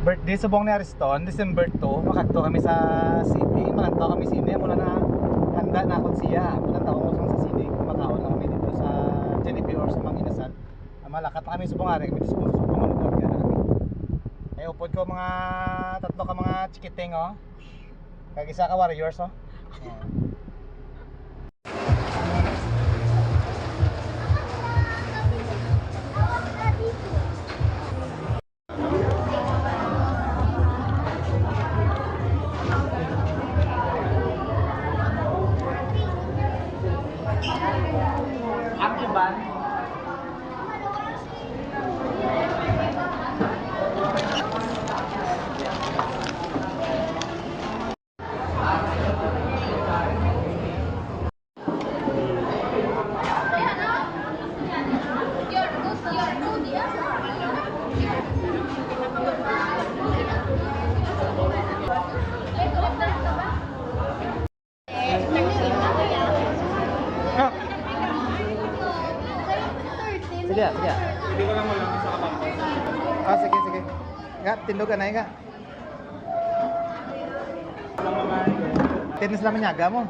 birthday subong ni Ariston, December 2, makadto kami sa city, makadto kami sine, muna na handa na akong siya, makadto ko sa city, kumakaon lang kami dito sa Jollibee or sa Mang Inasal. Malakat kami subong ari, kami subong manunod ka na kami. Ay upod ko mga tatlo ka mga chikiting oh. Kag isa ka warriors oh. Sige, sige. Hindi ko lang malamig sa kapag. Ah, sige, sige. Nga, tindogan na nga. Tinis lang manyaga mo.